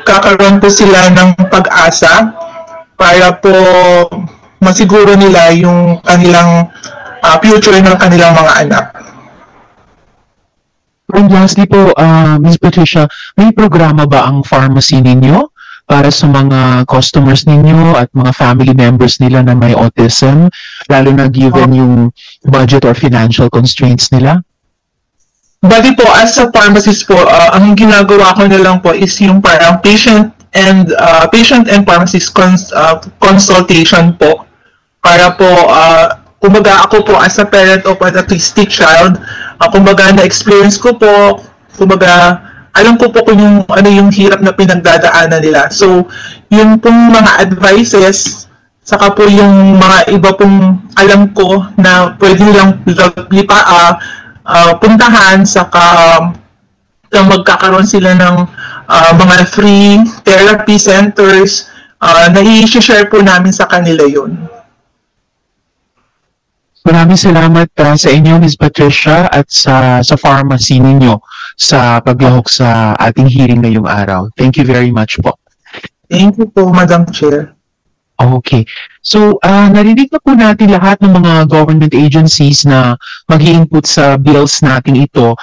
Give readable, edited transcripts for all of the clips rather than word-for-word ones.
magkakaroon po sila ng pag-asa para po masiguro nila yung kanilang future ng kanilang mga anak. And lastly po, Ms. Patricia, may programa ba ang pharmacy ninyo para sa mga customers ninyo at mga family members nila na may autism, lalo na given yung budget or financial constraints nila? Bali po, as a pharmacist po, ang ginagawa ko na lang po is yung parang patient and pharmacist consultation po. Para po, kumbaga ako po as a parent of an autistic child, kumbaga na-experience ko po, kumbaga alam ko po kung yung hirap na pinagdadaanan nila. So, yung pong mga advices, saka po yung mga iba pong alam ko na pwede nilang puntahan, saka magkakaroon sila ng mga free therapy centers, na i-share po namin sa kanila yun. Maraming salamat sa inyo, Ms. Patricia, at sa pharmacy ninyo sa paglahok sa ating hearing ngayong araw. Thank you very much po. Thank you po, Madam Chair. Okay. So, narinig na po natin lahat ng mga government agencies na mag-i-input sa bills natin ito.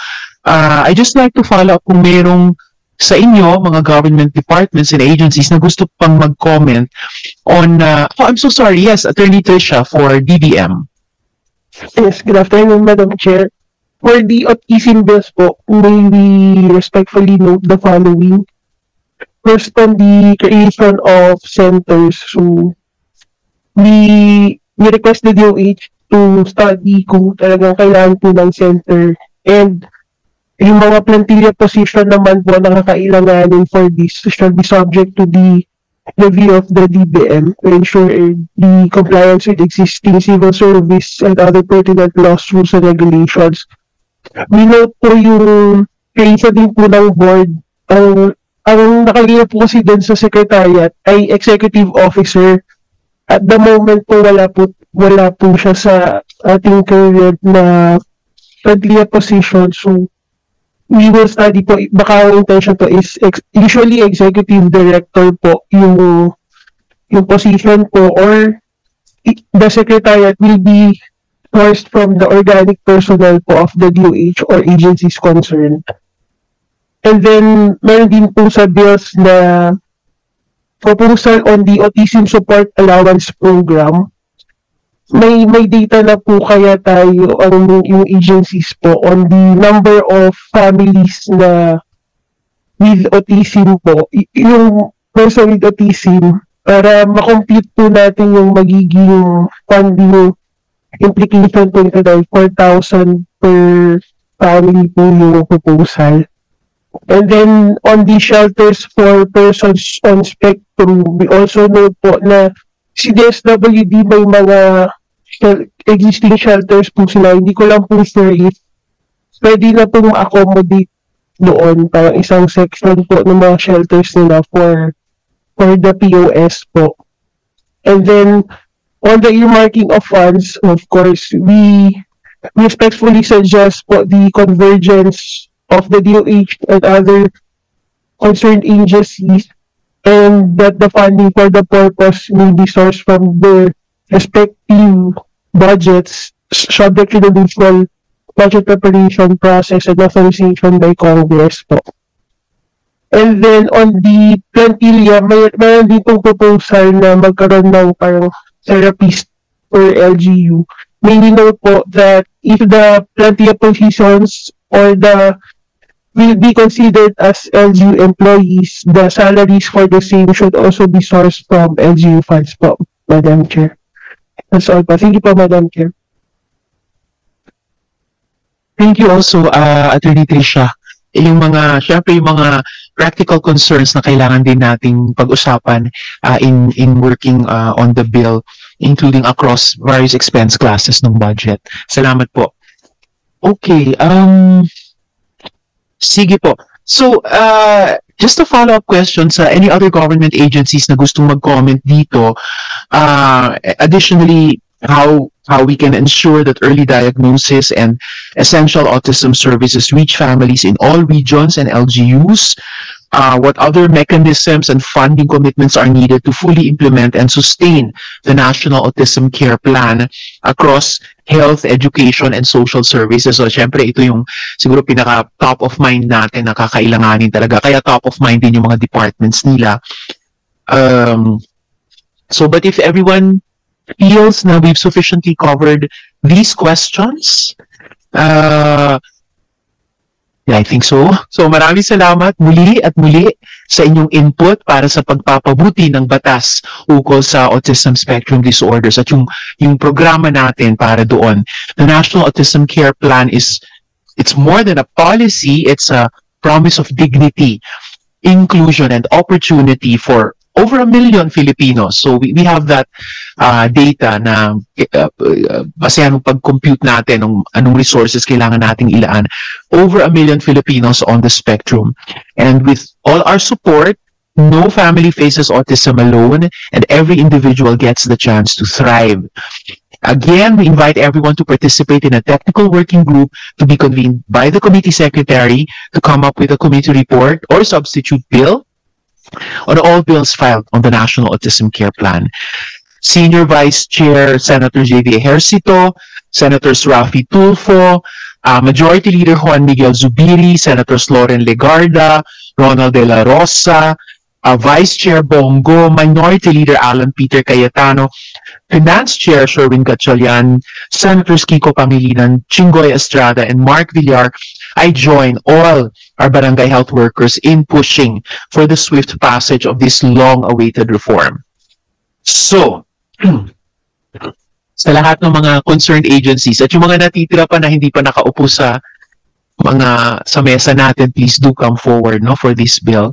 I just like to follow up kung merong sa inyo, mga government departments and agencies na gusto pang mag-comment on, I'm so sorry, yes, Attorney Tricia for DBM. Yes, good afternoon, Madam Chair. For the autism bills po, may we respectfully note the following. First, on the creation of centers, so we request the DOH to study kung talagang kailangan po ng center, and yung mga plantilla position naman po na kakailanganin for this shall be subject to the review of the DBM to ensure the compliance with existing civil service and other pertinent laws, rules, and regulations. We note po yung creation din po ng board. Ang nakalagay po kasi din sa secretariat ay executive officer. At the moment po wala po siya sa ating career na plantilla position. So we will study po, baka ang intention po is usually executive director po yung position po, or the secretariat will be sourced from the organic personnel po of the DOH or agencies concerned. And then meron din po sa bills na proposal on the Autism Support Allowance Program. May data na po kaya tayo yung agencies po on the number of families na with autism po, yung person with autism, para makompute po natin yung magiging funding implication po nito, dahil 4,000 per family po yung proposal. And then on the shelters for persons on spectrum, we also know po na si DSWD may mga existing shelters po sila. Hindi ko lang po sure if pwede na po ma-accommodate doon, parang isang section po ng mga shelters nila for the POS po. And then on the earmarking of funds, of course, we respectfully suggest po the convergence of the DOH and other concerned agencies, and that the funding for the purpose may be sourced from the respective budgets, subject to the usual budget preparation process and authorization by Congress po. And then on the plantilla, mayroon din pong proposal na magkaroon ng parang therapist per LGU. Mainly note po that if the plantilla positions or will be considered as LGU employees, the salaries for the same should also be sourced from LGU funds po, Madam Chair. That's all po. Thank you po, Madam Chair. Thank you also, Attorney Tricia. Syempre yung mga practical concerns na kailangan din nating pag-usapan in working on the bill, including across various expense classes ng budget. Salamat po. Okay, sige po. So, just a follow-up question sa any other government agencies na gustong mag-comment dito. Additionally, how we can ensure that early diagnosis and essential autism services reach families in all regions and LGUs. what other mechanisms and funding commitments are needed to fully implement and sustain the National Autism Care Plan across health, education, and social services. So, syempre, ito yung siguro pinaka top of mind natin na kakailanganin talaga. Kaya top of mind din yung mga departments nila. But if everyone feels na we've sufficiently covered these questions, yeah, I think so. So maraming salamat muli at muli sa inyong input para sa pagpapabuti ng batas ukol sa autism spectrum disorders at yung programa natin para doon. The National Autism Care Plan it's more than a policy, it's a promise of dignity, inclusion, and opportunity for over 1 million Filipinos. So we have that data na basehan ng pag-compute natin ng anong resources kailangan nating ilaan. Over 1 million Filipinos on the spectrum. And with all our support, no family faces autism alone, and every individual gets the chance to thrive. Again, we invite everyone to participate in a technical working group to be convened by the committee secretary to come up with a committee report or substitute bill on all bills filed on the National Autism Care Plan. Senior Vice Chair Senator J.V. Ejercito, Senators Rafi Tulfo, Majority Leader Juan Miguel Zubiri, Senators Loren Legarda, Ronald De La Rosa, Vice Chair Bongo, Minority Leader Alan Peter Cayetano, Finance Chair Sherwin Gatchalian, Senators Kiko Pangilinan, Chingoy Estrada, and Mark Villar. I join all our barangay health workers in pushing for the swift passage of this long-awaited reform. So, sa lahat ng mga concerned agencies at yung mga natitira pa na hindi pa nakaupo sa mesa natin, please do come forward for this bill.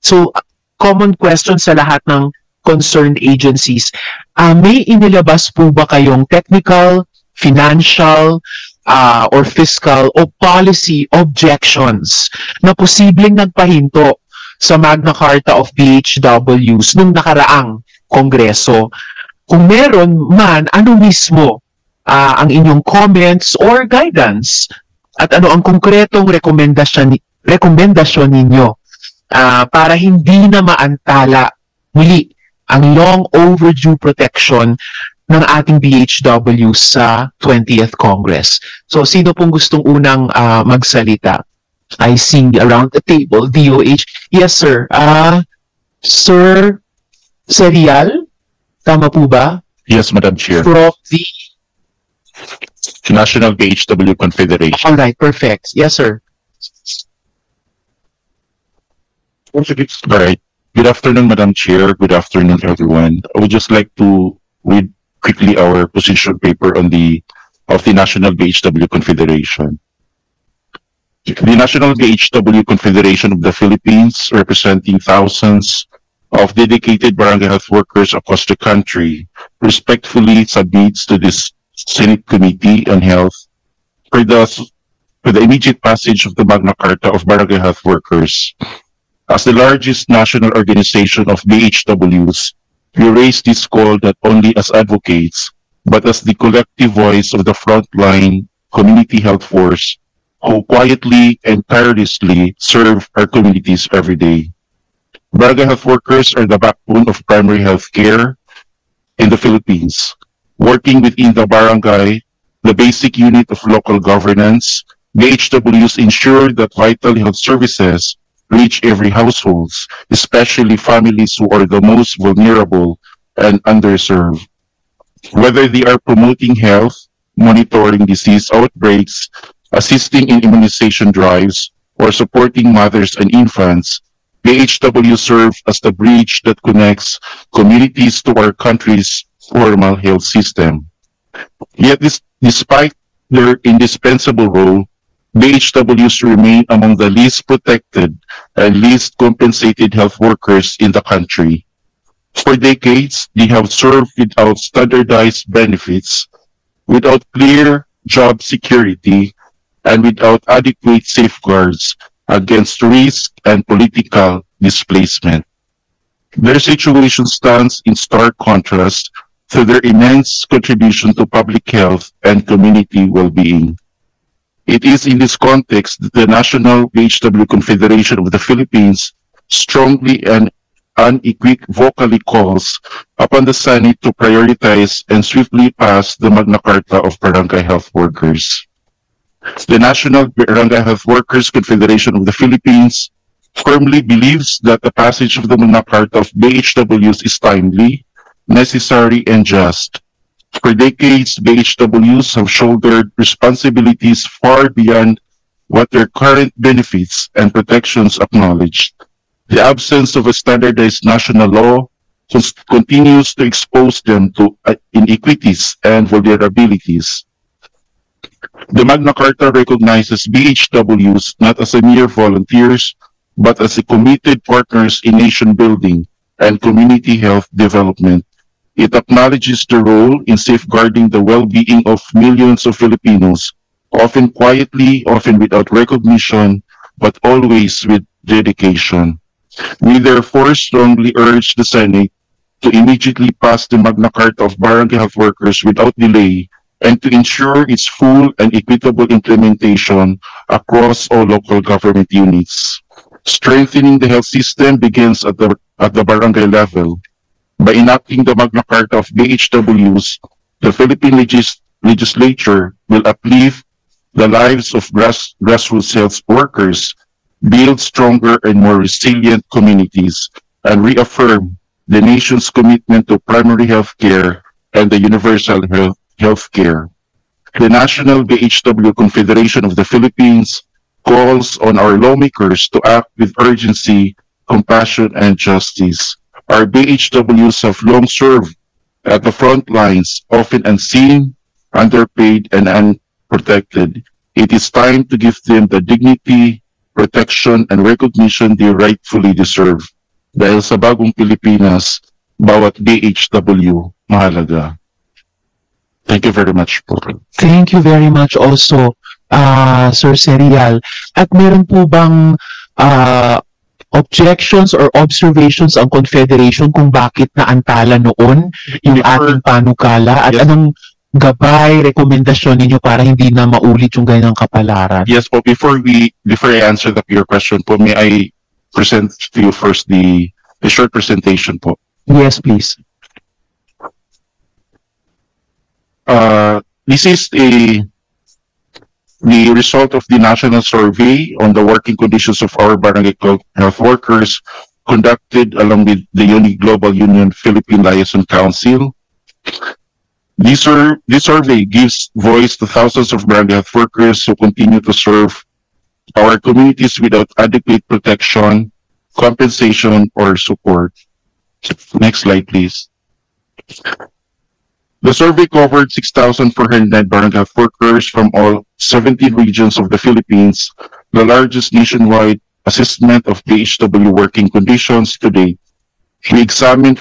So, common question sa lahat ng concerned agencies. May inilabas po ba kayong technical, financial, or fiscal o policy objections na posibleng nagpahinto sa Magna Carta of BHWs nung nakaraang Kongreso? Kung meron man, ano mismo ang inyong comments or guidance? At ano ang konkretong rekomendasyon ninyo para hindi na maantala muli ang long overdue protection ng ating BHW sa 20th Congress. So, sino pong gustong unang magsalita? I see around the table, DOH. Yes, sir. Sir Serial? Tama po ba? Yes, Madam Chair. From the National BHW Confederation. All right, perfect. Yes, sir. All right. Good afternoon, Madam Chair. Good afternoon, everyone. I would just like to read quickly our position paper of the National BHW Confederation. The National BHW Confederation of the Philippines, representing thousands of dedicated barangay health workers across the country, respectfully submits to this Senate Committee on Health for the immediate passage of the Magna Carta of Barangay Health Workers. As the largest national organization of BHWs, we raise this call not only as advocates, but as the collective voice of the frontline community health force who quietly and tirelessly serve our communities every day. Barangay health workers are the backbone of primary health care in the Philippines. Working within the barangay, the basic unit of local governance, BHWs ensure that vital health services reach every household, especially families who are the most vulnerable and underserved. Whether they are promoting health, monitoring disease outbreaks, assisting in immunization drives, or supporting mothers and infants, BHW serve as the bridge that connects communities to our country's formal health system. Yet, despite their indispensable role, BHWs remain among the least protected and least compensated health workers in the country. For decades, they have served without standardized benefits, without clear job security, and without adequate safeguards against risk and political displacement. Their situation stands in stark contrast to their immense contribution to public health and community well-being. It is in this context that the National BHW Confederation of the Philippines strongly and unequivocally calls upon the Senate to prioritize and swiftly pass the Magna Carta of Barangay Health Workers. The National Barangay Health Workers Confederation of the Philippines firmly believes that the passage of the Magna Carta of BHWs is timely, necessary, and just. For decades, BHWs have shouldered responsibilities far beyond what their current benefits and protections acknowledge. The absence of a standardized national law continues to expose them to inequities and vulnerabilities. The Magna Carta recognizes BHWs not as a mere volunteers, but as a committed partners in nation building and community health development. It acknowledges the role in safeguarding the well-being of millions of Filipinos, often quietly, often without recognition, but always with dedication. We therefore strongly urge the Senate to immediately pass the Magna Carta of Barangay Health Workers without delay and to ensure its full and equitable implementation across all local government units. Strengthening the health system begins at the barangay level. By enacting the Magna Carta of BHWs, the Philippine legislature will uplift the lives of grassroots health workers, build stronger and more resilient communities, and reaffirm the nation's commitment to primary health care and the universal health care. The National BHW Confederation of the Philippines calls on our lawmakers to act with urgency, compassion, and justice. Our BHWs have long served at the front lines, often unseen, underpaid, and unprotected. It is time to give them the dignity, protection, and recognition they rightfully deserve. Dahil sa bagong Pilipinas, bawat BHW mahalaga. Thank you very much po. Thank you very much also, Sir Serial. At meron po bang objections or observations ang Confederation kung bakit naantala noon yung ating panukala at anong gabay, rekomendasyon ninyo para hindi na maulit yung ganyang kapalaran? Yes po, before I answer your question po, may I present to you first the short presentation po? Yes, please. This is the result of the national survey on the working conditions of our barangay health workers conducted along with the UNI Global Union Philippine Liaison Council. This survey gives voice to thousands of barangay health workers who continue to serve our communities without adequate protection, compensation, or support. Next slide, please. The survey covered 6,409 barangay health workers from all 17 regions of the Philippines, the largest nationwide assessment of BHW working conditions to date. We examined